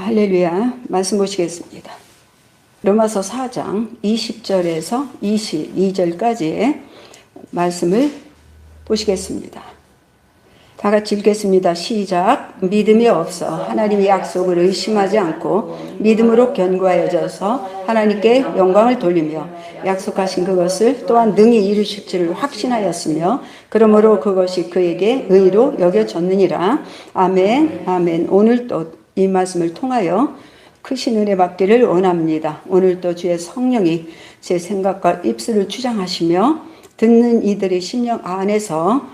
할렐루야. 말씀 보시겠습니다. 로마서 4장 20절에서 22절까지의 말씀을 보시겠습니다. 다 같이 읽겠습니다. 시작. 믿음이 없어 하나님의 약속을 의심하지 않고 믿음으로 견고하여져서 하나님께 영광을 돌리며 약속하신 그것을 또한 능히 이루실 줄을 확신하였으며 그러므로 그것이 그에게 의로 여겨졌느니라. 아멘. 아멘. 오늘 또 이 말씀을 통하여 크신 은혜 받기를 원합니다. 오늘도 주의 성령이 제 생각과 입술을 주장하시며 듣는 이들의 심령 안에서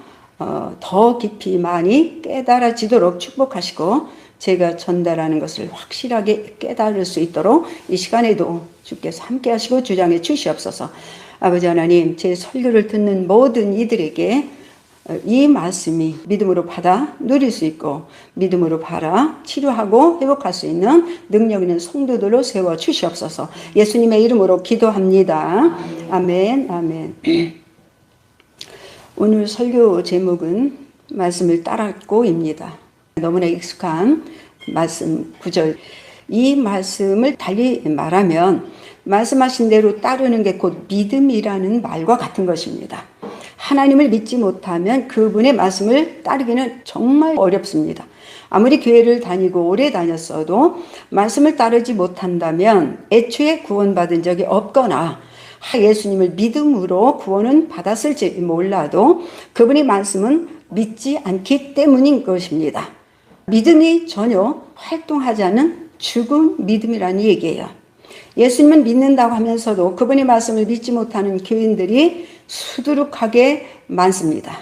더 깊이 많이 깨달아지도록 축복하시고 제가 전달하는 것을 확실하게 깨달을 수 있도록 이 시간에도 주께서 함께 하시고 주장해 주시옵소서. 아버지 하나님, 제 설교를 듣는 모든 이들에게 이 말씀이 믿음으로 받아 누릴 수 있고 믿음으로 받아 치료하고 회복할 수 있는 능력 있는 성도들로 세워 주시옵소서. 예수님의 이름으로 기도합니다. 아멘. 아멘. 오늘 설교 제목은 말씀을 따랐고입니다. 너무나 익숙한 말씀 구절. 이 말씀을 달리 말하면 말씀하신 대로 따르는 게 곧 믿음이라는 말과 같은 것입니다. 하나님을 믿지 못하면 그분의 말씀을 따르기는 정말 어렵습니다. 아무리 교회를 다니고 오래 다녔어도 말씀을 따르지 못한다면 애초에 구원받은 적이 없거나 예수님을 믿음으로 구원은 받았을지 몰라도 그분의 말씀은 믿지 않기 때문인 것입니다. 믿음이 전혀 활동하지 않은 죽은 믿음이라는 얘기예요. 예수님은 믿는다고 하면서도 그분의 말씀을 믿지 못하는 교인들이 수두룩하게 많습니다.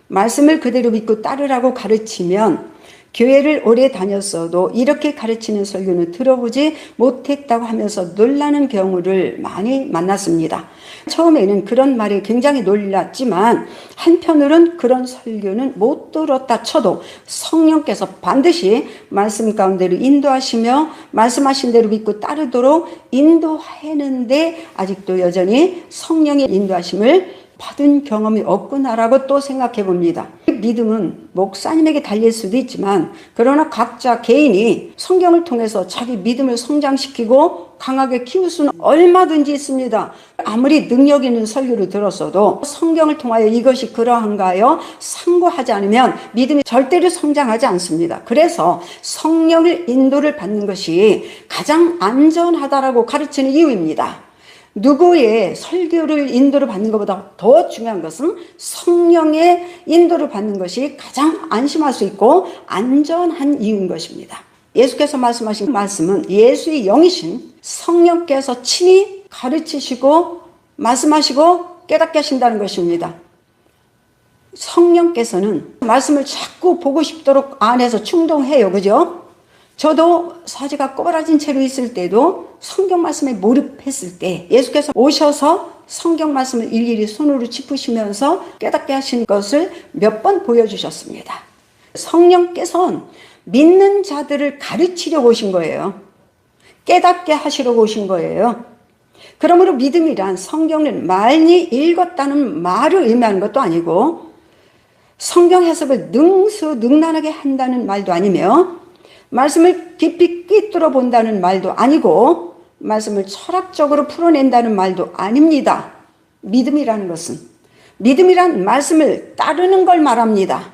말씀을 그대로 믿고 따르라고 가르치면 교회를 오래 다녔어도 이렇게 가르치는 설교는 들어보지 못했다고 하면서 놀라는 경우를 많이 만났습니다. 처음에는 그런 말에 굉장히 놀랐지만 한편으로는 그런 설교는 못 들었다 쳐도 성령께서 반드시 말씀 가운데로 인도하시며 말씀하신 대로 믿고 따르도록 인도하는데 아직도 여전히 성령의 인도하심을 받은 경험이 없구나라고 또 생각해 봅니다. 믿음은 목사님에게 달릴 수도 있지만 그러나 각자 개인이 성경을 통해서 자기 믿음을 성장시키고 강하게 키울 수는 얼마든지 있습니다. 아무리 능력 있는 설교를 들었어도 성경을 통하여 이것이 그러한가요? 상고하지 않으면 믿음이 절대로 성장하지 않습니다. 그래서 성령을 인도를 받는 것이 가장 안전하다라고 가르치는 이유입니다. 누구의 설교를 인도를 받는 것보다 더 중요한 것은 성령의 인도를 받는 것이 가장 안심할 수 있고 안전한 이유인 것입니다. 예수께서 말씀하신 말씀은 예수의 영이신 성령께서 친히 가르치시고 말씀하시고 깨닫게 하신다는 것입니다. 성령께서는 말씀을 자꾸 보고 싶도록 안에서 충동해요. 그죠? 저도 사지가 꼬부라진 채로 있을 때도 성경 말씀에 몰입했을 때 예수께서 오셔서 성경 말씀을 일일이 손으로 짚으시면서 깨닫게 하신 것을 몇 번 보여주셨습니다. 성령께서는 믿는 자들을 가르치려고 오신 거예요. 깨닫게 하시려고 오신 거예요. 그러므로 믿음이란 성경을 많이 읽었다는 말을 의미하는 것도 아니고 성경 해석을 능수능란하게 한다는 말도 아니며 말씀을 깊이 꿰뚫어 본다는 말도 아니고 말씀을 철학적으로 풀어낸다는 말도 아닙니다. 믿음이라는 것은 믿음이란 말씀을 따르는 걸 말합니다.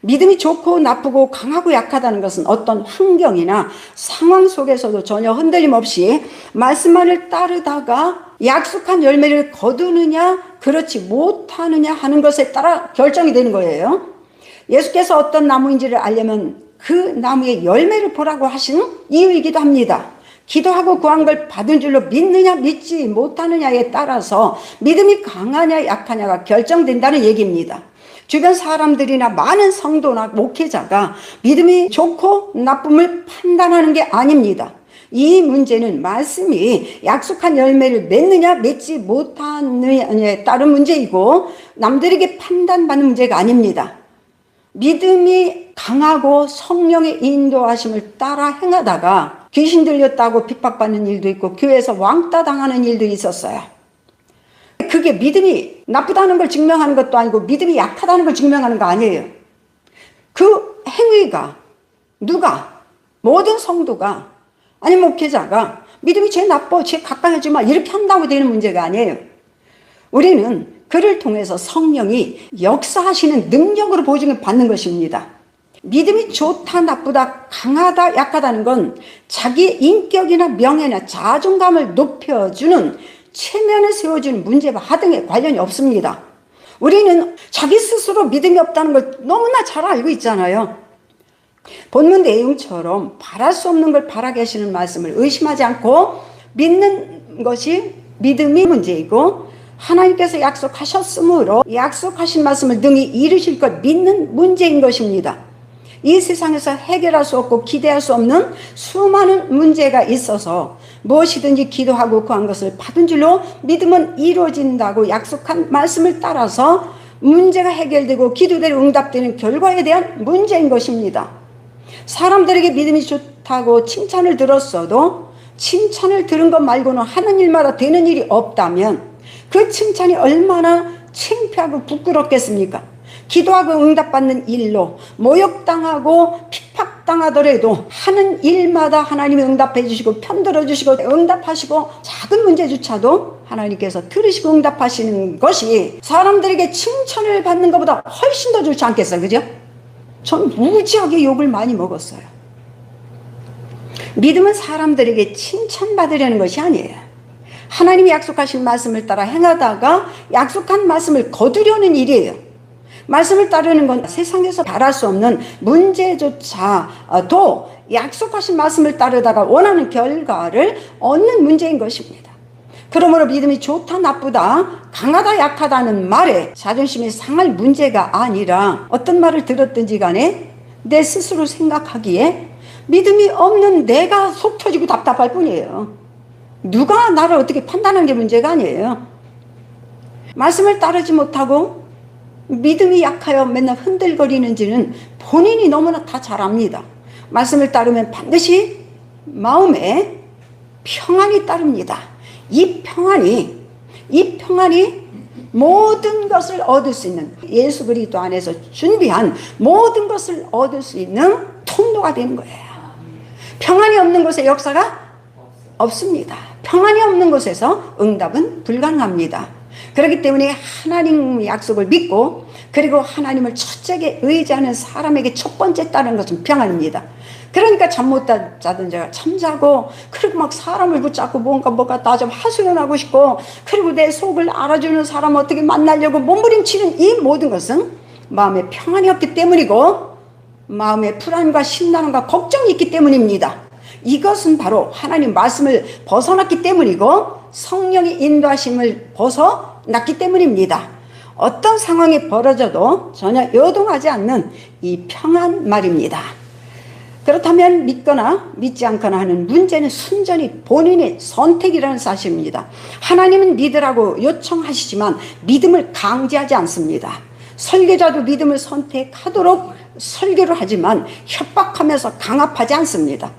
믿음이 좋고 나쁘고 강하고 약하다는 것은 어떤 환경이나 상황 속에서도 전혀 흔들림 없이 말씀만을 따르다가 약속한 열매를 거두느냐 그렇지 못하느냐 하는 것에 따라 결정이 되는 거예요. 예수께서 어떤 나무인지를 알려면 그 나무의 열매를 보라고 하신 이유이기도 합니다. 기도하고 구한 걸 받은 줄로 믿느냐 믿지 못하느냐에 따라서 믿음이 강하냐 약하냐가 결정된다는 얘기입니다. 주변 사람들이나 많은 성도나 목회자가 믿음이 좋고 나쁨을 판단하는 게 아닙니다. 이 문제는 말씀이 약속한 열매를 맺느냐 맺지 못하느냐에 따른 문제이고 남들에게 판단받는 문제가 아닙니다. 믿음이 강하고 성령의 인도하심을 따라 행하다가 귀신 들렸다고 핍박받는 일도 있고 교회에서 왕따 당하는 일도 있었어요. 그게 믿음이 나쁘다는 걸 증명하는 것도 아니고 믿음이 약하다는 걸 증명하는 거 아니에요. 그 행위가 누가 모든 성도가 아니 목회자가 믿음이 쟤 나빠, 쟤 가까이 하지 마 이렇게 한다고 되는 문제가 아니에요. 우리는 그를 통해서 성령이 역사하시는 능력으로 보증을 받는 것입니다. 믿음이 좋다 나쁘다 강하다 약하다는 건 자기 인격이나 명예나 자존감을 높여주는 체면에 세워주는 문제와 하등에 관련이 없습니다. 우리는 자기 스스로 믿음이 없다는 걸 너무나 잘 알고 있잖아요. 본문 내용처럼 바랄 수 없는 걸 바라게 하시는 말씀을 의심하지 않고 믿는 것이 믿음이 문제이고, 하나님께서 약속하셨으므로 약속하신 말씀을 능히 이루실 것 믿는 문제인 것입니다. 이 세상에서 해결할 수 없고 기대할 수 없는 수많은 문제가 있어서 무엇이든지 기도하고 구한 것을 받은 줄로 믿음은 이루어진다고 약속한 말씀을 따라서 문제가 해결되고 기도대로 응답되는 결과에 대한 문제인 것입니다. 사람들에게 믿음이 좋다고 칭찬을 들었어도 칭찬을 들은 것 말고는 하는 일마다 되는 일이 없다면 그 칭찬이 얼마나 창피하고 부끄럽겠습니까? 기도하고 응답받는 일로 모욕당하고 핍박당하더라도 하는 일마다 하나님이 응답해 주시고 편들어 주시고 응답하시고 작은 문제조차도 하나님께서 들으시고 응답하시는 것이 사람들에게 칭찬을 받는 것보다 훨씬 더 좋지 않겠어요? 그죠? 전 무지하게 욕을 많이 먹었어요. 믿음은 사람들에게 칭찬받으려는 것이 아니에요. 하나님이 약속하신 말씀을 따라 행하다가 약속한 말씀을 거두려는 일이에요. 말씀을 따르는 건 세상에서 바랄 수 없는 문제조차도 약속하신 말씀을 따르다가 원하는 결과를 얻는 문제인 것입니다. 그러므로 믿음이 좋다 나쁘다 강하다 약하다는 말에 자존심이 상할 문제가 아니라, 어떤 말을 들었든지 간에 내 스스로 생각하기에 믿음이 없는 내가 속 터지고 답답할 뿐이에요. 누가 나를 어떻게 판단하는 게 문제가 아니에요. 말씀을 따르지 못하고 믿음이 약하여 맨날 흔들거리는지는 본인이 너무나 다 잘 압니다. 말씀을 따르면 반드시 마음에 평안이 따릅니다. 이 평안이 모든 것을 얻을 수 있는, 예수 그리스도 안에서 준비한 모든 것을 얻을 수 있는 통로가 되는 거예요. 평안이 없는 곳에 역사가 없습니다. 평안이 없는 곳에서 응답은 불가능합니다. 그렇기 때문에 하나님 약속을 믿고 그리고 하나님을 첫째게 의지하는 사람에게 첫 번째 따르는 것은 평안입니다. 그러니까 잠 못 자던 자가 잠자고, 그리고 막 사람을 붙잡고 뭔가 나 좀 하소연하고 싶고, 그리고 내 속을 알아주는 사람 어떻게 만나려고 몸부림치는 이 모든 것은 마음에 평안이 없기 때문이고, 마음에 불안과 심란함과 걱정이 있기 때문입니다. 이것은 바로 하나님 말씀을 벗어났기 때문이고 성령의 인도하심을 벗어났기 때문입니다. 어떤 상황이 벌어져도 전혀 요동하지 않는 이 평안 말입니다. 그렇다면 믿거나 믿지 않거나 하는 문제는 순전히 본인의 선택이라는 사실입니다. 하나님은 믿으라고 요청하시지만 믿음을 강제하지 않습니다. 설교자도 믿음을 선택하도록 설교를 하지만 협박하면서 강압하지 않습니다.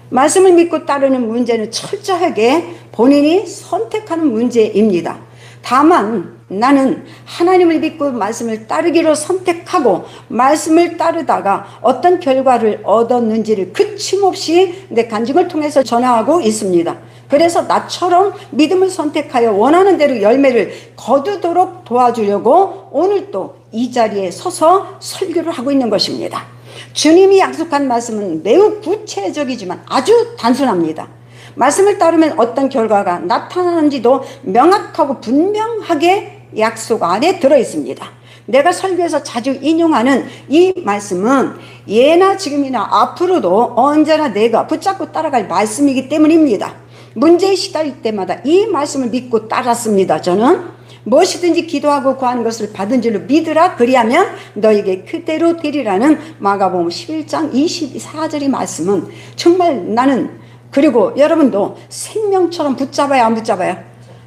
말씀을 믿고 따르는 문제는 철저하게 본인이 선택하는 문제입니다. 다만 나는 하나님을 믿고 말씀을 따르기로 선택하고 말씀을 따르다가 어떤 결과를 얻었는지를 그침없이 내 간증을 통해서 전하고 있습니다. 그래서 나처럼 믿음을 선택하여 원하는 대로 열매를 거두도록 도와주려고 오늘 또 이 자리에 서서 설교를 하고 있는 것입니다. 주님이 약속한 말씀은 매우 구체적이지만 아주 단순합니다. 말씀을 따르면 어떤 결과가 나타나는지도 명확하고 분명하게 약속 안에 들어있습니다. 내가 설교에서 자주 인용하는 이 말씀은 예나 지금이나 앞으로도 언제나 내가 붙잡고 따라갈 말씀이기 때문입니다. 문제에 시달릴 때마다 이 말씀을 믿고 따랐습니다. 저는 무엇이든지 기도하고 구하는 것을 받은 줄로 믿으라, 그리하면 너에게 그대로 되리라는 마가복음 11장 24절의 말씀은 정말 나는, 그리고 여러분도 생명처럼 붙잡아야 안 붙잡아요?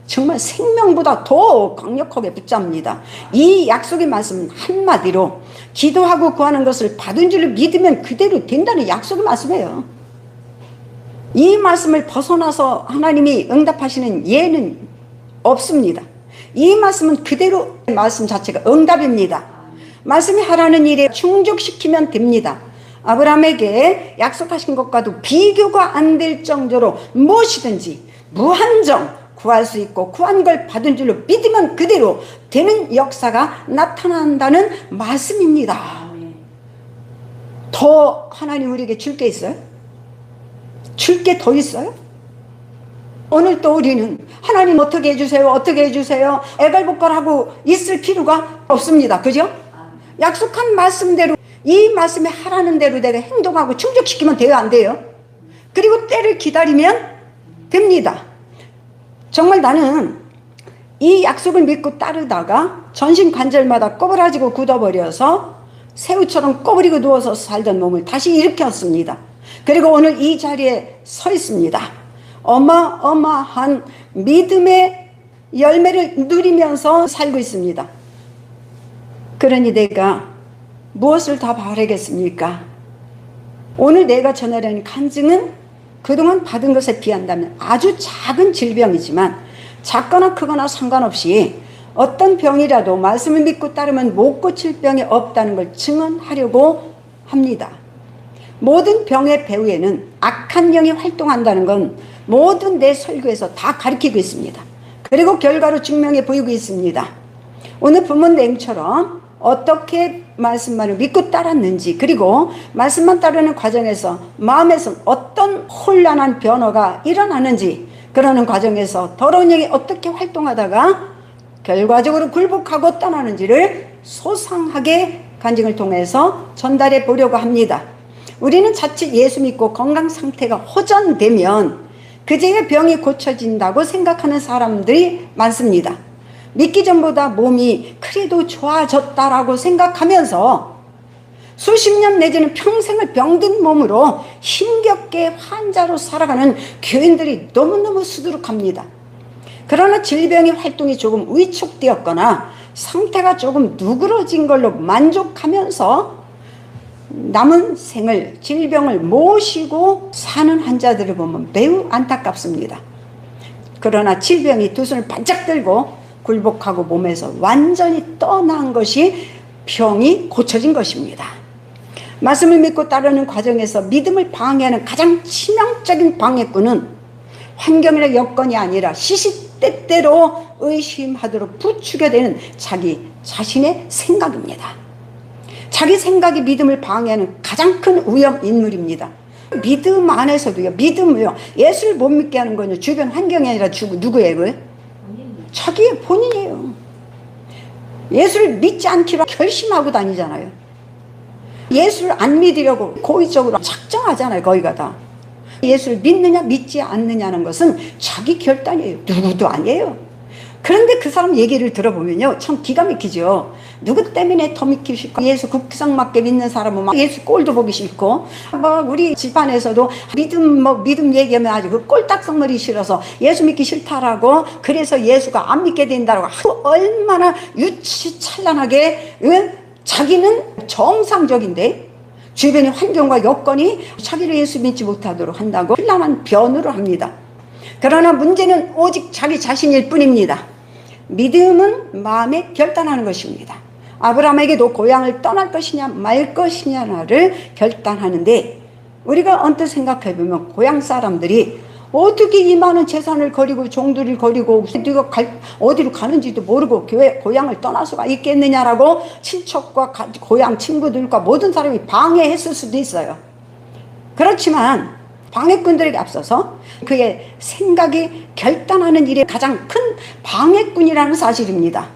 정말 생명보다 더 강력하게 붙잡니다. 이 약속의 말씀은 한마디로 기도하고 구하는 것을 받은 줄로 믿으면 그대로 된다는 약속의 말씀이에요. 이 말씀을 벗어나서 하나님이 응답하시는 예는 없습니다. 이 말씀은 그대로 말씀 자체가 응답입니다. 말씀이 하라는 일에 충족시키면 됩니다. 아브라함에게 약속하신 것과도 비교가 안 될 정도로 무엇이든지 무한정 구할 수 있고 구한 걸 받은 줄로 믿으면 그대로 되는 역사가 나타난다는 말씀입니다. 더 하나님 우리에게 줄 게 있어요? 줄 게 더 있어요? 오늘 또 우리는 하나님 어떻게 해주세요, 어떻게 해주세요 애걸복걸하고 있을 필요가 없습니다. 그죠? 약속한 말씀대로, 이 말씀에 하라는 대로 내가 행동하고 충족시키면 돼요, 안 돼요? 그리고 때를 기다리면 됩니다. 정말 나는 이 약속을 믿고 따르다가 전신 관절마다 꼬부라지고 굳어버려서 새우처럼 꼬부리고 누워서 살던 몸을 다시 일으켰습니다. 그리고 오늘 이 자리에 서 있습니다. 어마어마한 믿음의 열매를 누리면서 살고 있습니다. 그러니 내가 무엇을 더 바라겠습니까? 오늘 내가 전하려는 간증은 그동안 받은 것에 비한다면 아주 작은 질병이지만 작거나 크거나 상관없이 어떤 병이라도 말씀을 믿고 따르면 못 고칠 병이 없다는 걸 증언하려고 합니다. 모든 병의 배후에는 악한 영이 활동한다는 건 모든 내 설교에서 다 가르치고 있습니다. 그리고 결과로 증명해 보이고 있습니다. 오늘 본문 내용처럼 어떻게 말씀만을 믿고 따랐는지, 그리고 말씀만 따르는 과정에서 마음에서 어떤 혼란한 변화가 일어나는지, 그러는 과정에서 더러운 영이 어떻게 활동하다가 결과적으로 굴복하고 떠나는지를 소상하게 간증을 통해서 전달해 보려고 합니다. 우리는 자칫 예수 믿고 건강 상태가 호전되면 그제야 병이 고쳐진다고 생각하는 사람들이 많습니다. 믿기 전보다 몸이 그래도 좋아졌다라고 생각하면서 수십 년 내지는 평생을 병든 몸으로 힘겹게 환자로 살아가는 교인들이 너무너무 수두룩합니다. 그러나 질병의 활동이 조금 위축되었거나 상태가 조금 누그러진 걸로 만족하면서 남은 생을 질병을 모시고 사는 환자들을 보면 매우 안타깝습니다. 그러나 질병이 두 손을 반짝 들고 굴복하고 몸에서 완전히 떠난 것이 병이 고쳐진 것입니다. 말씀을 믿고 따르는 과정에서 믿음을 방해하는 가장 치명적인 방해꾼은 환경이나 여건이 아니라 시시때때로 의심하도록 부추게 되는 자기 자신의 생각입니다. 자기 생각이 믿음을 방해하는 가장 큰 위험 인물입니다. 믿음 안에서도요, 믿음을요, 예수를 못 믿게 하는 건요, 주변 환경이 아니라 누구예요? 자기 본인이에요. 예수를 믿지 않기로 결심하고 다니잖아요. 예수를 안 믿으려고 고의적으로 작정하잖아요, 거기가 다. 예수를 믿느냐 믿지 않느냐는 것은 자기 결단이에요. 누구도 아니에요. 그런데 그 사람 얘기를 들어보면요, 참 기가 막히죠. 누구 때문에 더 믿기 싫고, 예수 국상 맞게 믿는 사람은 막 예수 꼴도 보기 싫고, 뭐 우리 집안에서도 믿음 얘기하면 아주 그 꼴딱성머리 싫어서 예수 믿기 싫다라고, 그래서 예수가 안 믿게 된다라고 얼마나 유치찬란하게, 자기는 정상적인데 주변의 환경과 여건이 자기를 예수 믿지 못하도록 한다고 혼란한 변호를 합니다. 그러나 문제는 오직 자기 자신일 뿐입니다. 믿음은 마음에 결단하는 것입니다. 아브라함에게도 고향을 떠날 것이냐 말 것이냐를 결단하는데, 우리가 언뜻 생각해보면 고향 사람들이 어떻게 이 많은 재산을 거리고 종들을 거리고 네가 어디로 가는지도 모르고 고향을 떠날 수가 있겠느냐라고 친척과 고향 친구들과 모든 사람이 방해했을 수도 있어요. 그렇지만 방해꾼들에게 앞서서 그의 생각이 결단하는 일이 가장 큰 방해꾼이라는 사실입니다.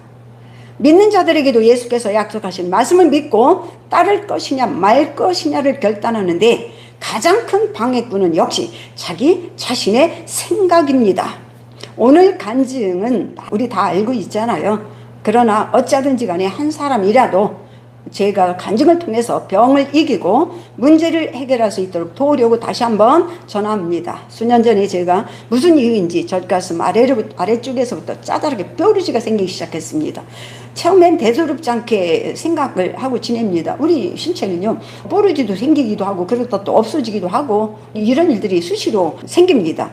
믿는 자들에게도 예수께서 약속하신 말씀을 믿고 따를 것이냐 말 것이냐를 결단하는데 가장 큰 방해꾼은 역시 자기 자신의 생각입니다. 오늘 간증은 우리 다 알고 있잖아요. 그러나 어쩌든지 간에 한 사람이라도 제가 간증을 통해서 병을 이기고 문제를 해결할 수 있도록 도우려고 다시 한번 전합니다. 수년 전에 제가 무슨 이유인지 젖가슴 아래쪽에서부터 짜다랗게 뾰루지가 생기기 시작했습니다. 처음엔 대수롭지 않게 생각을 하고 지냅니다. 우리 신체는요, 뾰루지도 생기기도 하고 그러다 또 없어지기도 하고 이런 일들이 수시로 생깁니다.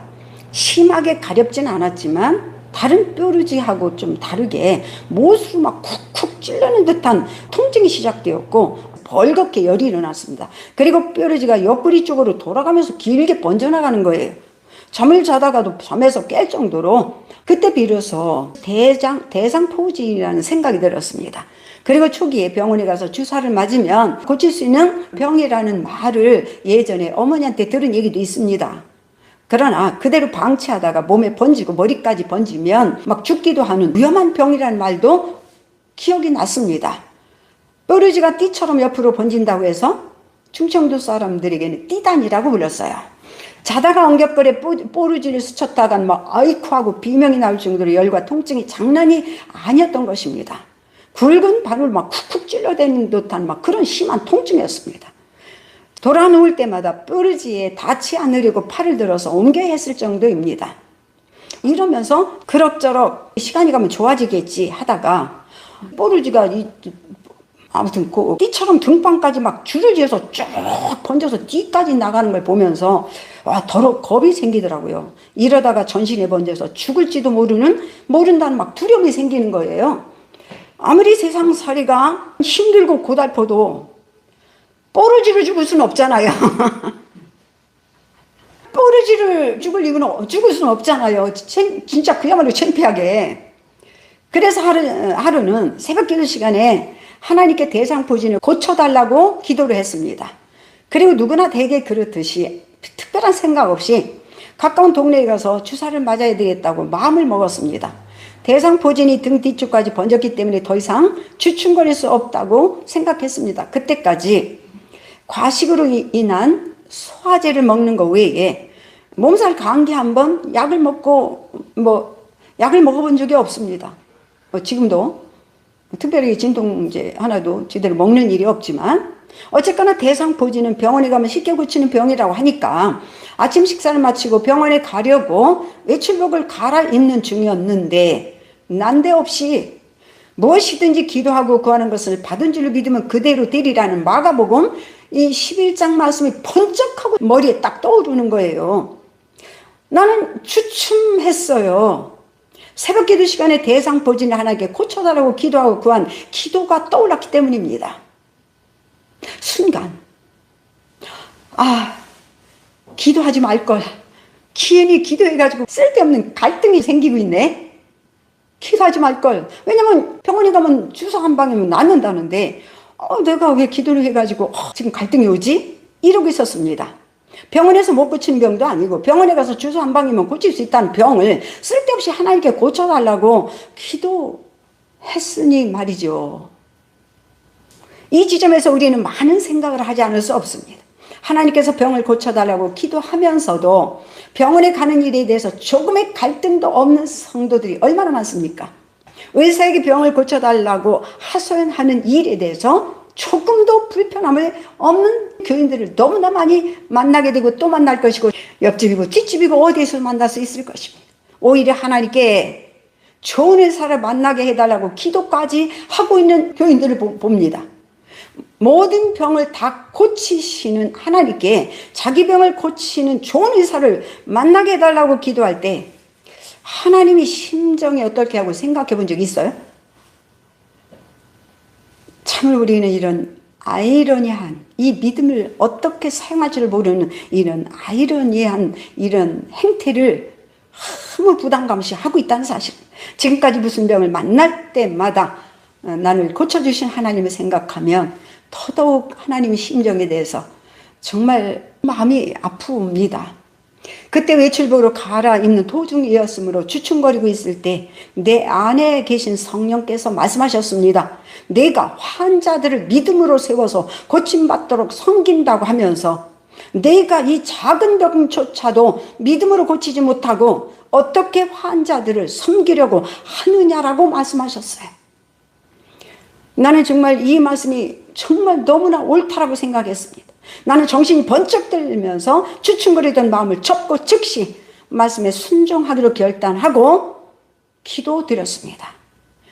심하게 가렵진 않았지만 다른 뾰루지하고 좀 다르게 못으로 막 쿡쿡 찔르는 듯한 통증이 시작되었고, 벌겋게 열이 일어났습니다. 그리고 뾰루지가 옆구리 쪽으로 돌아가면서 길게 번져나가는 거예요. 잠을 자다가도 잠에서 깰 정도로. 그때 비로소 대상포진이라는 생각이 들었습니다. 그리고 초기에 병원에 가서 주사를 맞으면 고칠 수 있는 병이라는 말을 예전에 어머니한테 들은 얘기도 있습니다. 그러나 그대로 방치하다가 몸에 번지고 머리까지 번지면 막 죽기도 하는 위험한 병이라는 말도 기억이 났습니다. 뾰루지가 띠처럼 옆으로 번진다고 해서 충청도 사람들에게는 띠단이라고 불렀어요. 자다가 엉겹거려 뾰루지를 스쳤다간 막 아이쿠 하고 비명이 나올 정도로 열과 통증이 장난이 아니었던 것입니다. 굵은 발을 막 쿡쿡 찔러대는 듯한 막 그런 심한 통증이었습니다. 돌아 누울 때마다 뾰루지에 닿지 않으려고 팔을 들어서 옮겨야 했을 정도입니다. 이러면서 그럭저럭 시간이 가면 좋아지겠지 하다가 뾰루지가 아무튼 그 띠처럼 등판까지 막 줄을 지어서 쭉 번져서 뒤까지 나가는 걸 보면서 와 더러 겁이 생기더라고요. 이러다가 전신에 번져서 죽을지도 모른다는 막 두려움이 생기는 거예요. 아무리 세상살이가 힘들고 고달퍼도 뽀루지로 죽을 수는 없잖아요. 뽀루지를 죽을 수는 없잖아요. 진짜 그야말로 창피하게. 그래서 하루는 새벽 기도 시간에 하나님께 대상포진을 고쳐달라고 기도를 했습니다. 그리고 누구나 대개 그렇듯이 특별한 생각 없이 가까운 동네에 가서 주사를 맞아야 되겠다고 마음을 먹었습니다. 대상포진이 등 뒤쪽까지 번졌기 때문에 더 이상 주춤거릴 수 없다고 생각했습니다. 그때까지 과식으로 인한 소화제를 먹는 것 외에 몸살 감기 한번 약을 먹어본 적이 없습니다. 지금도 특별히 진통제 하나도 제대로 먹는 일이 없지만 어쨌거나 대상포진은 병원에 가면 쉽게 고치는 병이라고 하니까 아침 식사를 마치고 병원에 가려고 외출복을 갈아입는 중이었는데 난데없이 무엇이든지 기도하고 구하는 것을 받은 줄로 믿으면 그대로 되리라는 마가복음 이 11장 말씀이 번쩍하고 머리에 딱 떠오르는 거예요. 나는 주춤했어요. 새벽 기도 시간에 대상포진을 하나님께 고쳐달라고 기도하고 구한 기도가 떠올랐기 때문입니다. 순간 기도하지 말걸. 괜히 기도해가지고 쓸데없는 갈등이 생기고 있네. 기도하지 말걸. 왜냐면 병원에 가면 주사 한 방이면 낫는다는데 내가 왜 기도를 해가지고 지금 갈등이 오지? 이러고 있었습니다. 병원에서 못 고치는 병도 아니고 병원에 가서 주사 한 방이면 고칠 수 있다는 병을 쓸데없이 하나님께 고쳐달라고 기도했으니 말이죠. 이 지점에서 우리는 많은 생각을 하지 않을 수 없습니다. 하나님께서 병을 고쳐달라고 기도하면서도 병원에 가는 일에 대해서 조금의 갈등도 없는 성도들이 얼마나 많습니까? 의사에게 병을 고쳐달라고 하소연하는 일에 대해서 조금도 불편함을 없는 교인들을 너무나 많이 만나게 되고 또 만날 것이고 옆집이고 뒷집이고 어디에서 만날 수 있을 것입니다. 오히려 하나님께 좋은 의사를 만나게 해달라고 기도까지 하고 있는 교인들을 봅니다. 모든 병을 다 고치시는 하나님께 자기 병을 고치는 좋은 의사를 만나게 해달라고 기도할 때 하나님이 심정이 어떻게 하고 생각해 본 적 있어요? 참을 우리는 이런 아이러니한 이 믿음을 어떻게 사용할 줄 모르는 이런 아이러니한 이런 행태를 아무 부담감 없이 하고 있다는 사실. 지금까지 무슨 병을 만날 때마다 나를 고쳐주신 하나님을 생각하면 더더욱 하나님의 심정에 대해서 정말 마음이 아픕니다. 그때 외출복으로 갈아입는 도중이었으므로 주춤거리고 있을 때 내 안에 계신 성령께서 말씀하셨습니다. 내가 환자들을 믿음으로 세워서 고침받도록 섬긴다고 하면서 내가 이 작은 병조차도 믿음으로 고치지 못하고 어떻게 환자들을 섬기려고 하느냐라고 말씀하셨어요. 나는 정말 이 말씀이 정말 너무나 옳다라고 생각했습니다. 나는 정신이 번쩍 들면서 주춤거리던 마음을 접고 즉시 말씀에 순종하기로 결단하고 기도드렸습니다.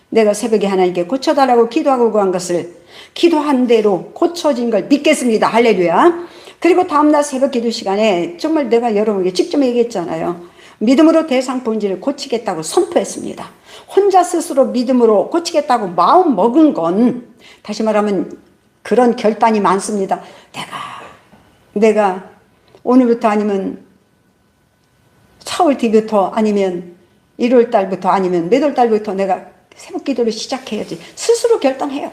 내가 새벽에 하나님께 고쳐달라고 기도하고 구한 것을 기도한 대로 고쳐진 걸 믿겠습니다. 할렐루야. 그리고 다음날 새벽 기도 시간에 정말 내가 여러분에게 직접 얘기했잖아요. 믿음으로 대상포진을 고치겠다고 선포했습니다. 혼자 스스로 믿음으로 고치겠다고 마음 먹은 건 다시 말하면 그런 결단이 많습니다. 내가 오늘부터 아니면 4월 뒤부터 아니면 1월 달부터 아니면 몇 월 달부터 내가 새벽 기도를 시작해야지. 스스로 결단해요.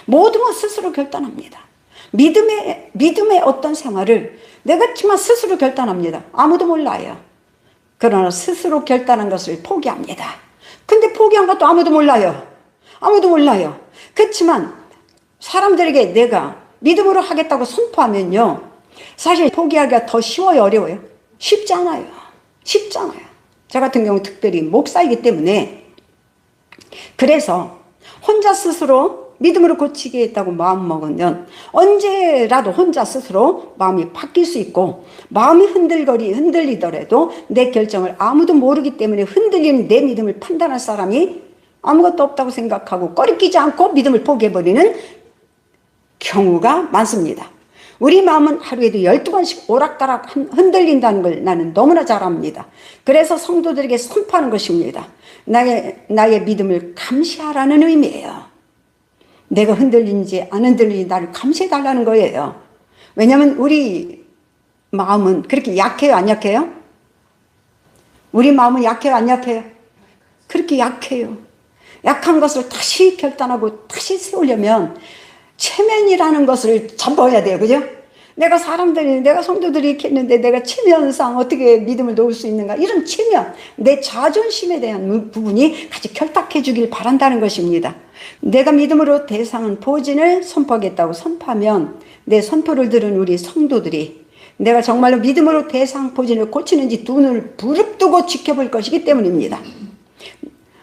모든 건 스스로 결단합니다. 믿음의 어떤 생활을 내가 정말 스스로 결단합니다. 아무도 몰라요. 그러나 스스로 결단한 것을 포기합니다. 근데 포기한 것도 아무도 몰라요. 아무도 몰라요. 그렇지만 사람들에게 내가 믿음으로 하겠다고 선포하면요, 사실 포기하기가 더 쉬워요, 어려워요? 쉽지 않아요. 쉽지 않아요. 저 같은 경우 특별히 목사이기 때문에, 그래서 혼자 스스로 믿음으로 고치겠다고 마음먹으면 언제라도 혼자 스스로 마음이 바뀔 수 있고, 마음이 흔들리더라도 내 결정을 아무도 모르기 때문에 흔들리는 내 믿음을 판단할 사람이 아무것도 없다고 생각하고 꺼리끼지 않고 믿음을 포기해버리는 경우가 많습니다. 우리 마음은 하루에도 12번씩 오락가락 흔들린다는 걸 나는 너무나 잘 압니다. 그래서 성도들에게 선포하는 것입니다. 나의 믿음을 감시하라는 의미예요. 내가 흔들리는지 안 흔들리는지 나를 감시해달라는 거예요. 왜냐하면 우리 마음은 그렇게 약해요, 안 약해요? 우리 마음은 약해요, 안 약해요? 그렇게 약해요. 약한 것을 다시 결단하고 다시 세우려면 체면이라는 것을 잡아야 돼요. 그죠? 내가 성도들이 이렇게 했는데 내가 체면상 어떻게 믿음을 놓을 수 있는가? 이런 체면, 내 자존심에 대한 부분이 같이 결탁해 주길 바란다는 것입니다. 내가 믿음으로 대상은 보진을 선포하겠다고 선포하면 내 선포를 들은 우리 성도들이 내가 정말로 믿음으로 대상 보진을 고치는지 두 눈을 부릅뜨고 지켜볼 것이기 때문입니다.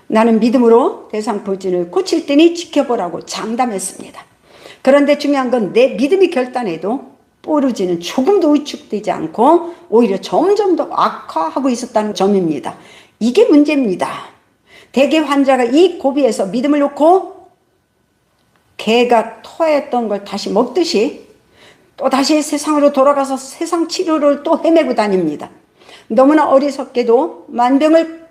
나는 믿음으로 대상 보진을 고칠 때니 지켜보라고 장담했습니다. 그런데 중요한 건 내 믿음이 결단해도 뽀르지는 조금도 위축되지 않고 오히려 점점 더 악화하고 있었다는 점입니다. 이게 문제입니다. 대개 환자가 이 고비에서 믿음을 놓고 개가 토했던 걸 다시 먹듯이 또 다시 세상으로 돌아가서 세상 치료를 또 헤매고 다닙니다. 너무나 어리석게도 만병을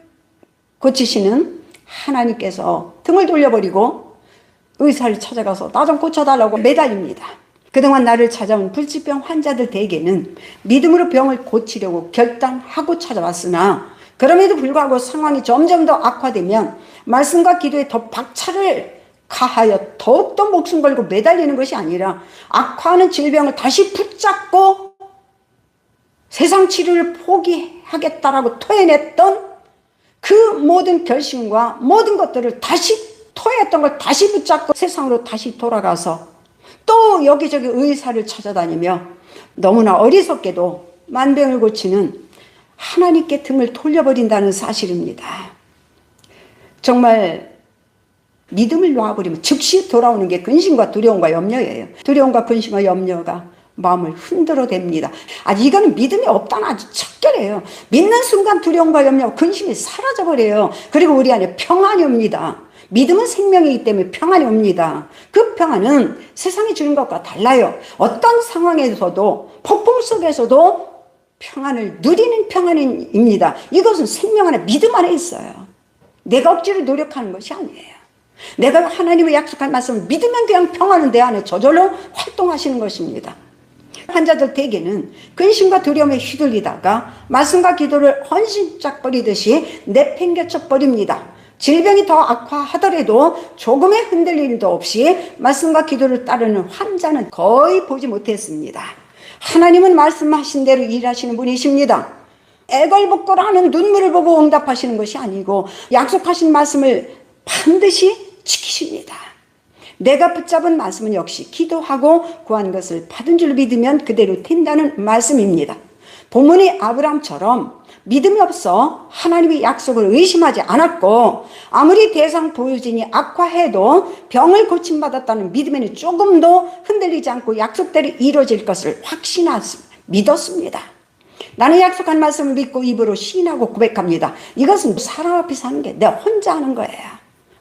고치시는 하나님께서 등을 돌려버리고 의사를 찾아가서 나 좀 고쳐달라고 매달립니다. 그동안 나를 찾아온 불치병 환자들 대개는 믿음으로 병을 고치려고 결단하고 찾아왔으나 그럼에도 불구하고 상황이 점점 더 악화되면 말씀과 기도에 더 박차를 가하여 더욱더 목숨 걸고 매달리는 것이 아니라 악화하는 질병을 다시 붙잡고 세상 치료를 포기하겠다라고 토해냈던 그 모든 결심과 모든 것들을 다시 토했던 걸 다시 붙잡고 세상으로 다시 돌아가서 또 여기저기 의사를 찾아다니며 너무나 어리석게도 만병을 고치는 하나님께 등을 돌려버린다는 사실입니다. 정말 믿음을 놔버리면 즉시 돌아오는 게 근심과 두려움과 염려예요. 두려움과 근심과 염려가 마음을 흔들어댑니다. 이거는 믿음이 없다는 아주 척결해요. 믿는 순간 두려움과 염려와 근심이 사라져버려요. 그리고 우리 안에 평안이 옵니다. 믿음은 생명이기 때문에 평안이 옵니다. 그 평안은 세상이 주는 것과 달라요. 어떤 상황에서도 폭풍 속에서도 평안을 누리는 평안입니다. 이것은 생명 안에 믿음 안에 있어요. 내가 억지로 노력하는 것이 아니에요. 내가 하나님의 약속한 말씀을 믿으면 그냥 평안은 내 안에 저절로 활동하시는 것입니다. 환자들 대개는 근심과 두려움에 휘둘리다가 말씀과 기도를 헌신짝 버리듯이 내팽개쳐 버립니다. 질병이 더 악화하더라도 조금의 흔들림도 없이 말씀과 기도를 따르는 환자는 거의 보지 못했습니다. 하나님은 말씀하신 대로 일하시는 분이십니다. 애걸복걸하는 눈물을 보고 응답하시는 것이 아니고 약속하신 말씀을 반드시 지키십니다. 내가 붙잡은 말씀은 역시 기도하고 구한 것을 받은 줄 믿으면 그대로 된다는 말씀입니다. 본문의 아브라함처럼 믿음이 없어 하나님의 약속을 의심하지 않았고 아무리 대상 보유진이 악화해도 병을 고침받았다는 믿음에는 조금도 흔들리지 않고 약속대로 이루어질 것을 믿었습니다. 나는 약속한 말씀을 믿고 입으로 시인하고 고백합니다. 이것은 사람 앞에서 하는 게 내가 혼자 하는 거예요.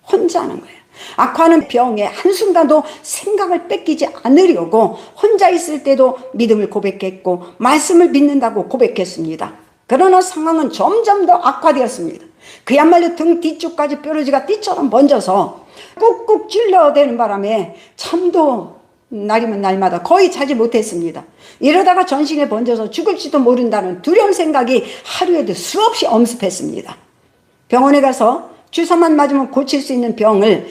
혼자 하는 거예요. 악화하는 병에 한순간도 생각을 뺏기지 않으려고 혼자 있을 때도 믿음을 고백했고 말씀을 믿는다고 고백했습니다. 그러나 상황은 점점 더 악화되었습니다. 그야말로 등 뒤쪽까지 뾰루지가 띠처럼 번져서 꾹꾹 찔러대는 바람에 잠도 날이면 날마다 거의 자지 못했습니다. 이러다가 전신에 번져서 죽을지도 모른다는 두려운 생각이 하루에도 수없이 엄습했습니다. 병원에 가서 주사만 맞으면 고칠 수 있는 병을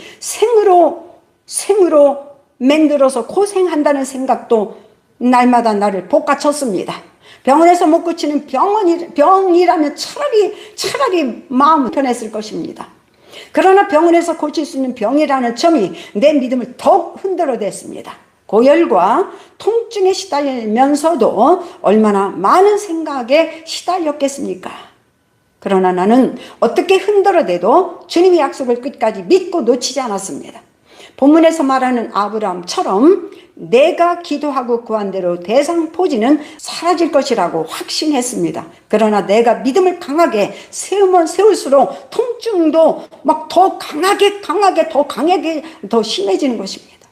생으로 맹들어서 고생한다는 생각도 날마다 나를 볶아쳤습니다. 병원에서 못 고치는 병이라면 차라리 마음이 편했을 것입니다. 그러나 병원에서 고칠 수 있는 병이라는 점이 내 믿음을 더욱 흔들어댔습니다. 고열과 통증에 시달리면서도 얼마나 많은 생각에 시달렸겠습니까? 그러나 나는 어떻게 흔들어대도 주님의 약속을 끝까지 믿고 놓치지 않았습니다. 본문에서 말하는 아브라함처럼 내가 기도하고 구한 대로 대상포진은 사라질 것이라고 확신했습니다. 그러나 내가 믿음을 강하게 세우면 세울수록 통증도 막 더 강하게 더 심해지는 것입니다.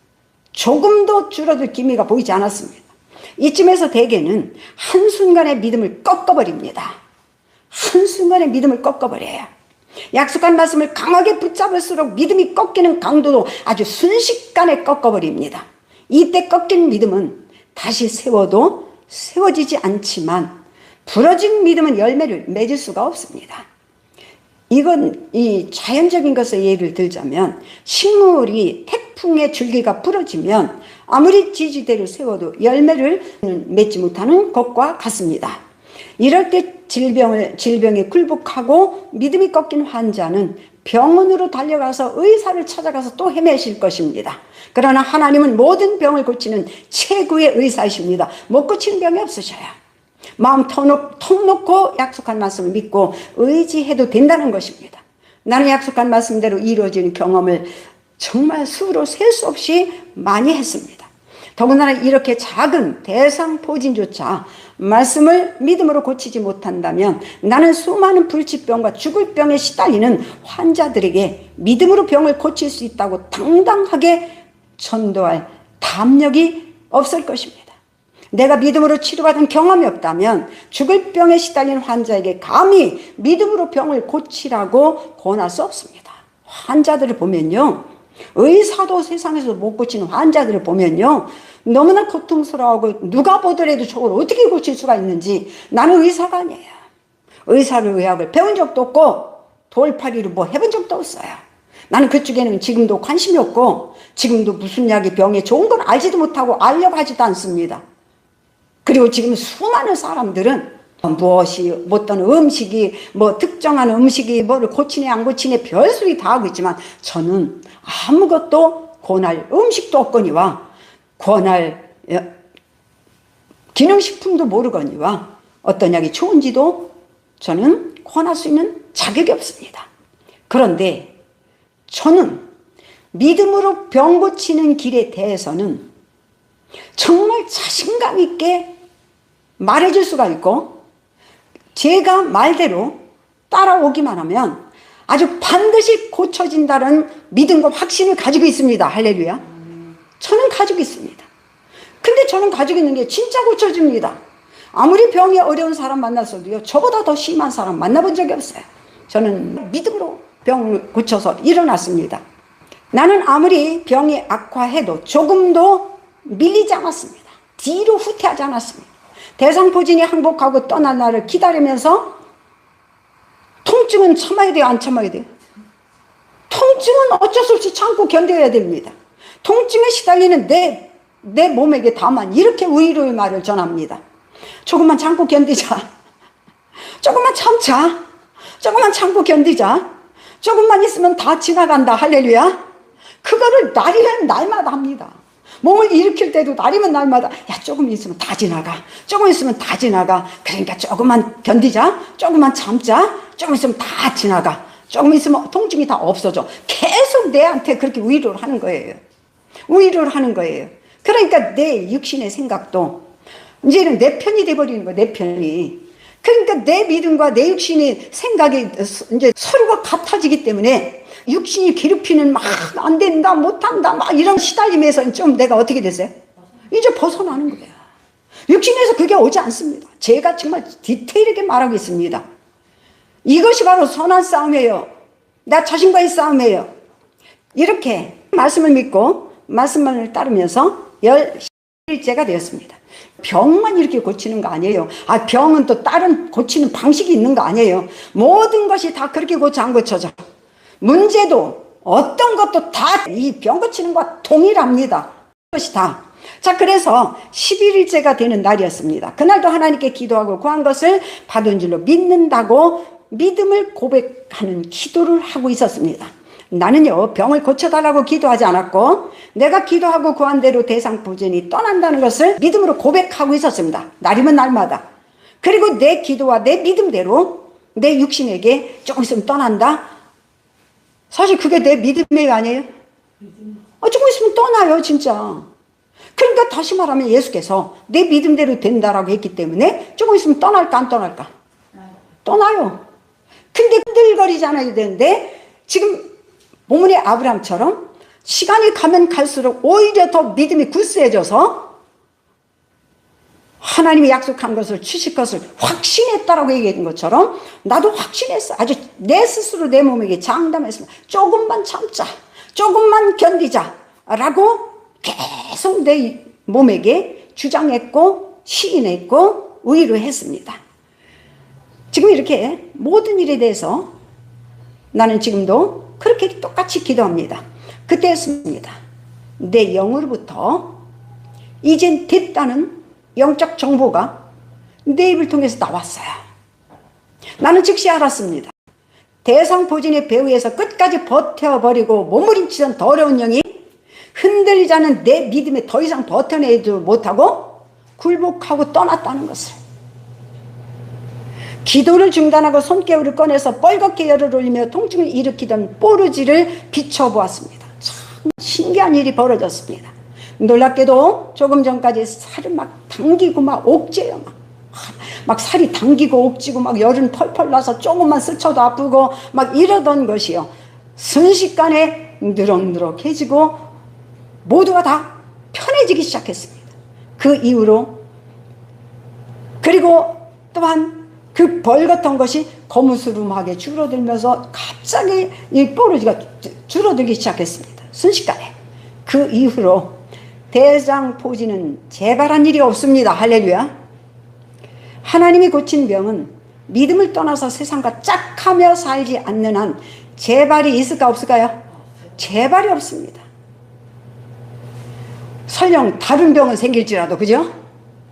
조금도 줄어들 기미가 보이지 않았습니다. 이쯤에서 대개는 한순간에 믿음을 꺾어버립니다. 한순간에 믿음을 꺾어버려요. 약속한 말씀을 강하게 붙잡을수록 믿음이 꺾이는 강도도 아주 순식간에 꺾어버립니다. 이때 꺾인 믿음은 다시 세워도 세워지지 않지만 부러진 믿음은 열매를 맺을 수가 없습니다. 이건 이 자연적인 것을 예를 들자면 식물이 태풍의 줄기가 부러지면 아무리 지지대를 세워도 열매를 맺지 못하는 것과 같습니다. 이럴 때 질병에 굴복하고 믿음이 꺾인 환자는 병원으로 달려가서 의사를 찾아가서 또 헤매실 것입니다. 그러나 하나님은 모든 병을 고치는 최고의 의사이십니다. 못 고치는 병이 없으셔야 마음 턱 놓고 약속한 말씀을 믿고 의지해도 된다는 것입니다. 나는 약속한 말씀대로 이루어지는 경험을 정말 수로 셀 수 없이 많이 했습니다. 더군다나 이렇게 작은 대상포진조차 말씀을 믿음으로 고치지 못한다면 나는 수많은 불치병과 죽을 병에 시달리는 환자들에게 믿음으로 병을 고칠 수 있다고 당당하게 전도할 담력이 없을 것입니다. 내가 믿음으로 치료받은 경험이 없다면 죽을 병에 시달리는 환자에게 감히 믿음으로 병을 고치라고 권할 수 없습니다. 환자들을 보면요, 의사도 세상에서 못 고치는 환자들을 보면요, 너무나 고통스러워하고 누가 보더라도 저걸 어떻게 고칠 수가 있는지. 나는 의사가 아니에요. 의사를 의학을 배운 적도 없고 돌팔이로 뭐 해본 적도 없어요. 나는 그쪽에는 지금도 관심이 없고 지금도 무슨 약이 병에 좋은 건 알지도 못하고 알려고 하지도 않습니다. 그리고 지금 수많은 사람들은 무엇이 어떤 음식이 뭐 특정한 음식이 뭐를 고치네 안 고치네 별소리 다 하고 있지만 저는 아무것도 권할 음식도 없거니와 권할 기능식품도 모르거니와 어떤 약이 좋은지도 저는 권할 수 있는 자격이 없습니다. 그런데 저는 믿음으로 병 고치는 길에 대해서는 정말 자신감 있게 말해줄 수가 있고 제가 말대로 따라오기만 하면 아주 반드시 고쳐진다는 믿음과 확신을 가지고 있습니다. 할렐루야. 저는 가지고 있습니다. 근데 저는 가지고 있는 게 진짜 고쳐집니다. 아무리 병이 어려운 사람 만났어도요, 저보다 더 심한 사람 만나본 적이 없어요. 저는 믿음으로 병을 고쳐서 일어났습니다. 나는 아무리 병이 악화해도 조금도 밀리지 않았습니다. 뒤로 후퇴하지 않았습니다. 대상포진이 항복하고 떠난 날을 기다리면서 통증은 참아야 돼요, 안 참아야 돼요? 통증은 어쩔 수 없이 참고 견뎌야 됩니다. 통증에 시달리는 내 몸에게 다만 이렇게 위로의 말을 전합니다. 조금만 참고 견디자. 조금만 참자. 조금만 참고 견디자. 조금만 있으면 다 지나간다. 할렐루야. 그거를 날이면 날마다 합니다. 몸을 일으킬 때도 날이면 날마다 야 조금 있으면 다 지나가. 조금 있으면 다 지나가. 그러니까 조금만 견디자. 조금만 참자. 조금 있으면 다 지나가. 조금 있으면 통증이 다 없어져. 계속 내한테 그렇게 위로를 하는 거예요. 위로를 하는 거예요. 그러니까 내 육신의 생각도 이제는 내 편이 돼버리는 거예요. 내 편이. 그러니까 내 믿음과 내 육신의 생각이 이제 서로가 같아지기 때문에 육신이 괴롭히는 막 안 된다 못한다 막 이런 시달림에서 좀 내가 어떻게 됐어요? 이제 벗어나는 거야. 육신에서 그게 오지 않습니다. 제가 정말 디테일하게 말하고 있습니다. 이것이 바로 선한 싸움이에요. 나 자신과의 싸움이에요. 이렇게 말씀을 믿고 말씀을 따르면서 11일째가 되었습니다. 병만 이렇게 고치는 거 아니에요. 병은 또 다른 고치는 방식이 있는 거 아니에요. 모든 것이 다 그렇게 고쳐 안 고쳐져. 문제도 어떤 것도 다 이 병 고치는 것과 동일합니다. 그것이 다. 자, 그래서 11일째가 되는 날이었습니다. 그날도 하나님께 기도하고 구한 것을 받은 줄로 믿는다고 믿음을 고백하는 기도를 하고 있었습니다. 나는요, 병을 고쳐달라고 기도하지 않았고 내가 기도하고 구한 대로 대상포진이 떠난다는 것을 믿음으로 고백하고 있었습니다. 날이면 날마다. 그리고 내 기도와 내 믿음대로 내 육신에게 조금 있으면 떠난다. 사실 그게 내 믿음이 아니에요? 조금 있으면 떠나요, 진짜. 그러니까 다시 말하면 예수께서 내 믿음대로 된다라고 했기 때문에 조금 있으면 떠날까 안 떠날까? 떠나요. 근데 흔들거리지 않아야 되는데 지금 본문의 아브라함처럼 시간이 가면 갈수록 오히려 더 믿음이 굳세져서 하나님이 약속한 것을 주실 것을 확신했다라고 얘기한 것처럼 나도 확신했어. 아주 내 스스로 내 몸에게 장담했습니다. 조금만 참자, 조금만 견디자 라고 계속 내 몸에게 주장했고 시인했고 위로했습니다. 지금 이렇게 모든 일에 대해서 나는 지금도 그렇게 똑같이 기도합니다. 그때였습니다. 내 영으로부터 이젠 됐다는 영적 정보가 내 입을 통해서 나왔어요. 나는 즉시 알았습니다. 대상포진의 배후에서 끝까지 버텨버리고 몸부림치던 더러운 영이 흔들리지 않은 내 믿음에 더 이상 버텨내지 못하고 굴복하고 떠났다는 것을. 기도를 중단하고 손개울을 꺼내서 뻘겋게 열을 올리며 통증을 일으키던 뽀르지를 비춰보았습니다. 참 신기한 일이 벌어졌습니다. 놀랍게도 조금 전까지 살을 막 당기고 막 옥죄요. 막 살이 당기고 옥지고 막 열은 펄펄 나서 조금만 스쳐도 아프고 막 이러던 것이요. 순식간에 느럭느럭해지고 모두가 다 편해지기 시작했습니다. 그 이후로. 그리고 또한 그 벌겋던 것이 거무스름하게 줄어들면서 갑자기 이 뽀르지가 줄어들기 시작했습니다. 순식간에. 그 이후로 대장포진은 재발한 일이 없습니다. 할렐루야. 하나님이 고친 병은 믿음을 떠나서 세상과 짝하며 살지 않는 한 재발이 있을까 없을까요? 재발이 없습니다. 설령 다른 병은 생길지라도, 그죠?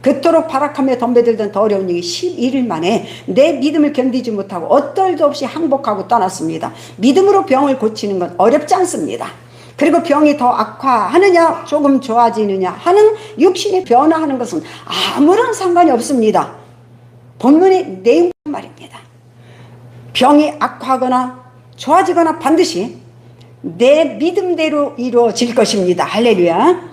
그토록 발악하며 덤벼들던 더러운 영이 11일 만에 내 믿음을 견디지 못하고 어떨도 없이 항복하고 떠났습니다. 믿음으로 병을 고치는 건 어렵지 않습니다. 그리고 병이 더 악화하느냐 조금 좋아지느냐 하는 육신이 변화하는 것은 아무런 상관이 없습니다. 본문의 내용 말입니다. 병이 악화하거나 좋아지거나 반드시 내 믿음대로 이루어질 것입니다. 할렐루야.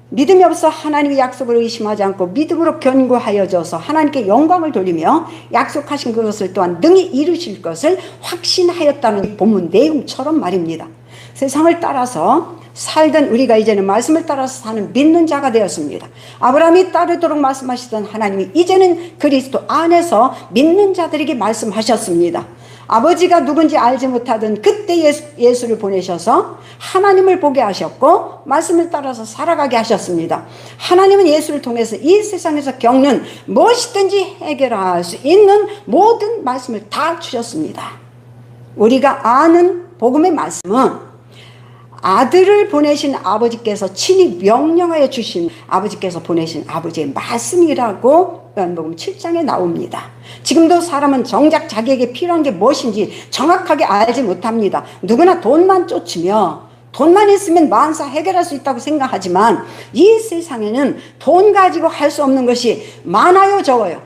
믿음이 없어 하나님의 약속을 의심하지 않고 믿음으로 견고하여져서 하나님께 영광을 돌리며 약속하신 그것을 또한 능히 이루실 것을 확신하였다는 본문 내용처럼 말입니다. 세상을 따라서 살던 우리가 이제는 말씀을 따라서 사는 믿는 자가 되었습니다. 아브라함이 따르도록 말씀하시던 하나님이 이제는 그리스도 안에서 믿는 자들에게 말씀하셨습니다. 아버지가 누군지 알지 못하던 그때 예수를 보내셔서 하나님을 보게 하셨고 말씀을 따라서 살아가게 하셨습니다. 하나님은 예수를 통해서 이 세상에서 겪는 무엇이든지 해결할 수 있는 모든 말씀을 다 주셨습니다. 우리가 아는 복음의 말씀은 아들을 보내신 아버지께서 친히 명령하여 주신 아버지께서 보내신 아버지의 말씀이라고 요한복음 7장에 나옵니다. 지금도 사람은 정작 자기에게 필요한 게 무엇인지 정확하게 알지 못합니다. 누구나 돈만 쫓으며 돈만 있으면 만사 해결할 수 있다고 생각하지만 이 세상에는 돈 가지고 할 수 없는 것이 많아요, 적어요?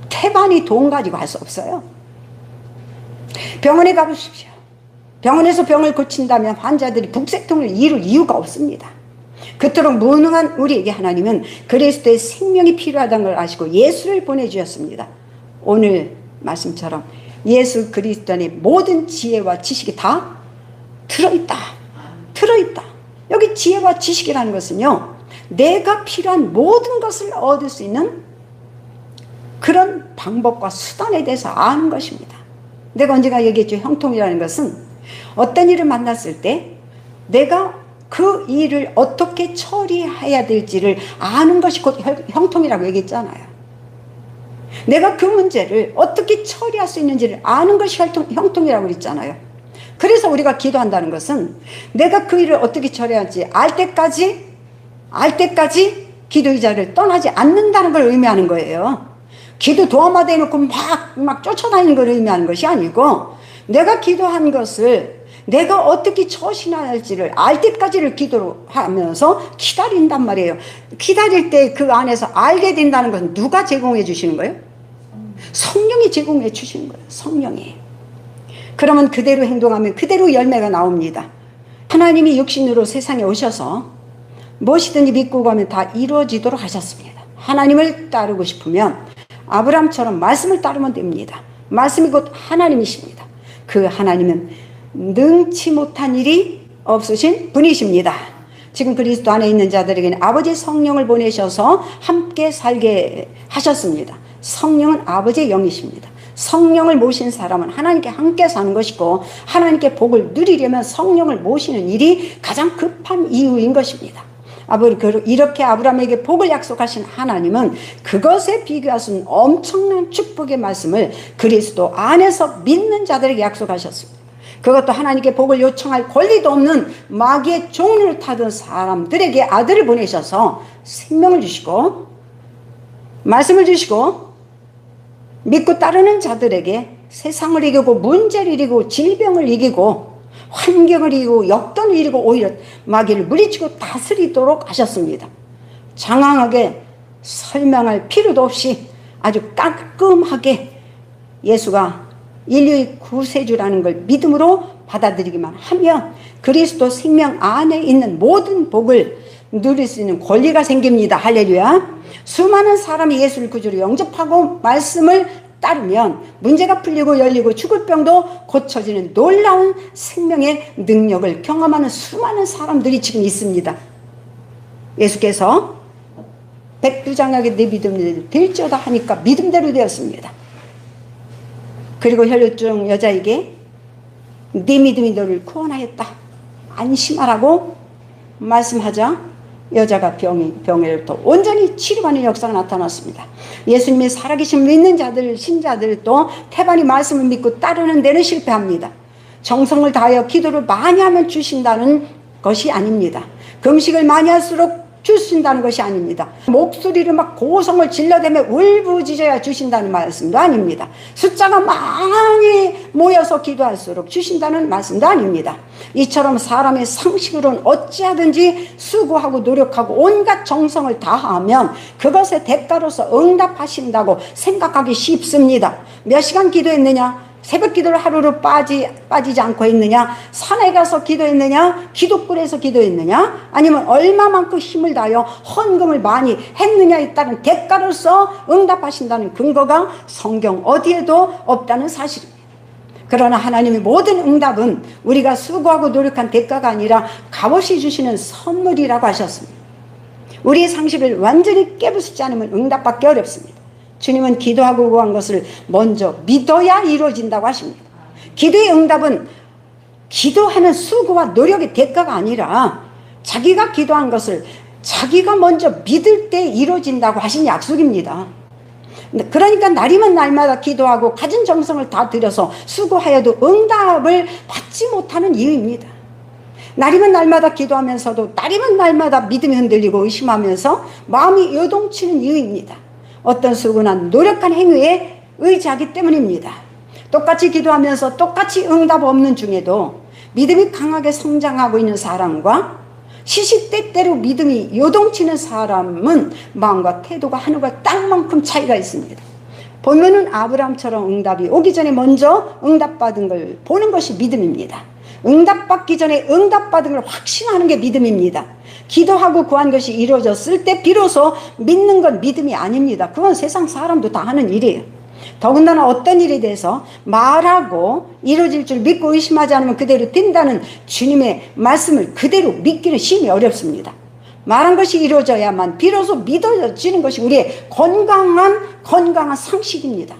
태반이 돈 가지고 할 수 없어요. 병원에 가보십시오. 병원에서 병을 고친다면 환자들이 북새통을 이룰 이유가 없습니다. 그토록 무능한 우리에게 하나님은 그리스도의 생명이 필요하다는 걸 아시고 예수를 보내주셨습니다. 오늘 말씀처럼 예수 그리스도 안에 모든 지혜와 지식이 다 들어있다. 들어있다. 여기 지혜와 지식이라는 것은요, 내가 필요한 모든 것을 얻을 수 있는 그런 방법과 수단에 대해서 아는 것입니다. 내가 언젠가 얘기했죠. 형통이라는 것은 어떤 일을 만났을 때 내가 그 일을 어떻게 처리해야 될지를 아는 것이 곧 형통이라고 얘기했잖아요. 내가 그 문제를 어떻게 처리할 수 있는지를 아는 것이 형통이라고 그랬잖아요. 그래서 우리가 기도한다는 것은 내가 그 일을 어떻게 처리할지 알 때까지 기도 의자를 떠나지 않는다는 걸 의미하는 거예요. 기도 도마다 해놓고 막 쫓아다니는 걸 의미하는 것이 아니고, 내가 기도한 것을 내가 어떻게 처신해야 할지를 알 때까지를 기도로 하면서 기다린단 말이에요. 기다릴 때 그 안에서 알게 된다는 것은 누가 제공해 주시는 거예요? 성령이 제공해 주시는 거예요. 성령이. 그러면 그대로 행동하면 그대로 열매가 나옵니다. 하나님이 육신으로 세상에 오셔서 무엇이든지 믿고 가면 다 이루어지도록 하셨습니다. 하나님을 따르고 싶으면 아브라함처럼 말씀을 따르면 됩니다. 말씀이 곧 하나님이십니다. 그 하나님은 능치 못한 일이 없으신 분이십니다. 지금 그리스도 안에 있는 자들에게는 아버지 성령을 보내셔서 함께 살게 하셨습니다. 성령은 아버지의 영이십니다. 성령을 모신 사람은 하나님께 함께 사는 것이고, 하나님께 복을 누리려면 성령을 모시는 일이 가장 급한 이유인 것입니다. 이렇게 아브라함에게 복을 약속하신 하나님은 그것에 비교할 수 없는 엄청난 축복의 말씀을 그리스도 안에서 믿는 자들에게 약속하셨습니다. 그것도 하나님께 복을 요청할 권리도 없는 마귀의 종을 타던 사람들에게 아들을 보내셔서 생명을 주시고 말씀을 주시고, 믿고 따르는 자들에게 세상을 이기고 문제를 이기고 질병을 이기고 환경을 이기고 역경을 이기고 오히려 마귀를 물리치고 다스리도록 하셨습니다. 장황하게 설명할 필요도 없이 아주 깔끔하게 예수가 인류의 구세주라는 걸 믿음으로 받아들이기만 하면 그리스도 생명 안에 있는 모든 복을 누릴 수 있는 권리가 생깁니다. 할렐루야. 수많은 사람이 예수를 구주로 영접하고 말씀을 따르면 문제가 풀리고 열리고 죽을 병도 고쳐지는 놀라운 생명의 능력을 경험하는 수많은 사람들이 지금 있습니다. 예수께서 백두장하게 내 믿음대로 될지어다 하니까 믿음대로 되었습니다. 그리고 혈루증 여자에게 네 믿음이 너를 구원하였다, 안심하라고 말씀하자 여자가 병으로부터 온전히 치료받는 역사가 나타났습니다. 예수님의 살아계신 믿는 자들, 신자들도 태반이 말씀을 믿고 따르는 데는 실패합니다. 정성을 다하여 기도를 많이 하면 주신다는 것이 아닙니다. 금식을 많이 할수록 주신다는 것이 아닙니다. 목소리를 막 고성을 질러대며 울부짖어야 주신다는 말씀도 아닙니다. 숫자가 많이 모여서 기도할수록 주신다는 말씀도 아닙니다. 이처럼 사람의 상식으로는 어찌하든지 수고하고 노력하고 온갖 정성을 다하면 그것의 대가로서 응답하신다고 생각하기 쉽습니다. 몇 시간 기도했느냐? 새벽 기도를 하루로 빠지지 않고 했느냐? 산에 가서 기도했느냐? 기도굴에서 기도했느냐? 아니면 얼마만큼 힘을 다하여 헌금을 많이 했느냐에 따른 대가로서 응답하신다는 근거가 성경 어디에도 없다는 사실입니다. 그러나 하나님의 모든 응답은 우리가 수고하고 노력한 대가가 아니라 값없이 주시는 선물이라고 하셨습니다. 우리의 상식을 완전히 깨부수지 않으면 응답받기 어렵습니다. 주님은 기도하고 구한 것을 먼저 믿어야 이루어진다고 하십니다. 기도의 응답은 기도하는 수고와 노력의 대가가 아니라 자기가 기도한 것을 자기가 먼저 믿을 때 이루어진다고 하신 약속입니다. 그러니까 날이면 날마다 기도하고 가진 정성을 다 들여서 수고하여도 응답을 받지 못하는 이유입니다. 날이면 날마다 기도하면서도 날이면 날마다 믿음이 흔들리고 의심하면서 마음이 요동치는 이유입니다. 어떤 수고나 노력한 행위에 의지하기 때문입니다. 똑같이 기도하면서 똑같이 응답 없는 중에도 믿음이 강하게 성장하고 있는 사람과 시시때때로 믿음이 요동치는 사람은 마음과 태도가 하늘과 땅만큼 차이가 있습니다. 보면은 아브라함처럼 응답이 오기 전에 먼저 응답받은 걸 보는 것이 믿음입니다. 응답받기 전에 응답받은 걸 확신하는 게 믿음입니다. 기도하고 구한 것이 이루어졌을 때 비로소 믿는 건 믿음이 아닙니다. 그건 세상 사람도 다 하는 일이에요. 더군다나 어떤 일에 대해서 말하고 이루어질 줄 믿고 의심하지 않으면 그대로 된다는 주님의 말씀을 그대로 믿기는 심히 어렵습니다. 말한 것이 이루어져야만 비로소 믿어지는 것이 우리의 건강한 상식입니다.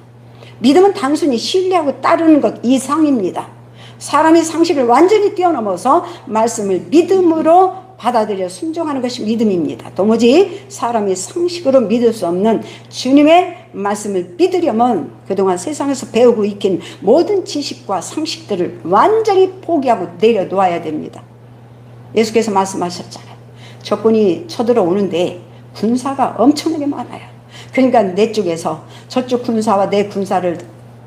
믿음은 단순히 신뢰하고 따르는 것 이상입니다. 사람의 상식을 완전히 뛰어넘어서 말씀을 믿음으로 받아들여 순종하는 것이 믿음입니다. 도무지 사람의 상식으로 믿을 수 없는 주님의 말씀을 믿으려면 그동안 세상에서 배우고 익힌 모든 지식과 상식들을 완전히 포기하고 내려놓아야 됩니다. 예수께서 말씀하셨잖아요. 적군이 쳐들어오는데 군사가 엄청나게 많아요. 그러니까 내 쪽에서 저쪽 군사와 내 군사를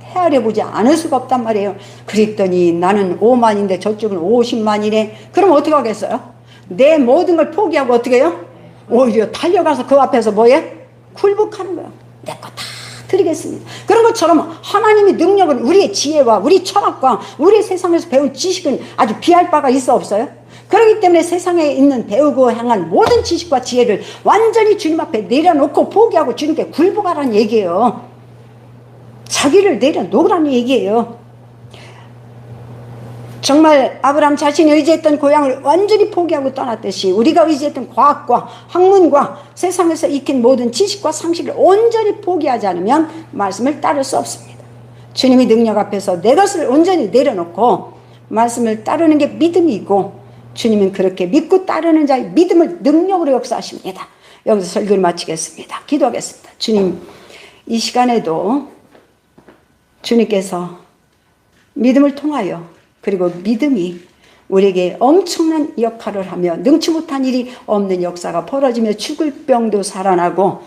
헤아려 보지 않을 수가 없단 말이에요. 그랬더니 나는 5만인데 저쪽은 50만이네. 그럼 어떻게 하겠어요? 내 모든 걸 포기하고 어떻게 해요? 오히려 달려가서 그 앞에서 뭐해? 굴복하는 거예요. 내 거 다 드리겠습니다. 그런 것처럼 하나님의 능력은 우리의 지혜와 우리 철학과 우리 세상에서 배운 지식은 아주 비할 바가 있어 없어요? 그렇기 때문에 세상에 있는 배우고 향한 모든 지식과 지혜를 완전히 주님 앞에 내려놓고 포기하고 주님께 굴복하라는 얘기예요. 자기를 내려놓으라는 얘기예요. 정말 아브라함 자신이 의지했던 고향을 완전히 포기하고 떠났듯이 우리가 의지했던 과학과 학문과 세상에서 익힌 모든 지식과 상식을 온전히 포기하지 않으면 말씀을 따를 수 없습니다. 주님의 능력 앞에서 내 것을 온전히 내려놓고 말씀을 따르는 게 믿음이고 주님은 그렇게 믿고 따르는 자의 믿음을 능력으로 역사하십니다. 여기서 설교를 마치겠습니다. 기도하겠습니다. 주님, 이 시간에도 주님께서 믿음을 통하여 그리고 믿음이 우리에게 엄청난 역할을 하며 능치 못한 일이 없는 역사가 벌어지며 죽을 병도 살아나고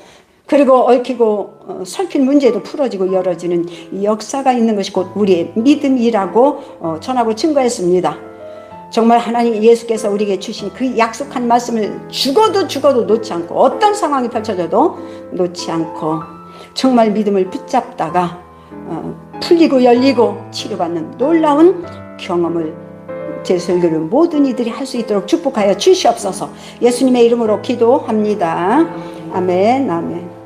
그리고 얽히고 설킨 문제도 풀어지고 열어지는 이 역사가 있는 것이 곧 우리의 믿음이라고 전하고 증거했습니다. 정말 하나님 예수께서 우리에게 주신 그 약속한 말씀을 죽어도 놓지 않고 어떤 상황이 펼쳐져도 놓지 않고 정말 믿음을 붙잡다가 풀리고 열리고 치료받는 놀라운 경험을 제 설교를 모든 이들이 할 수 있도록 축복하여 주시옵소서. 예수님의 이름으로 기도합니다. 아멘, 아멘.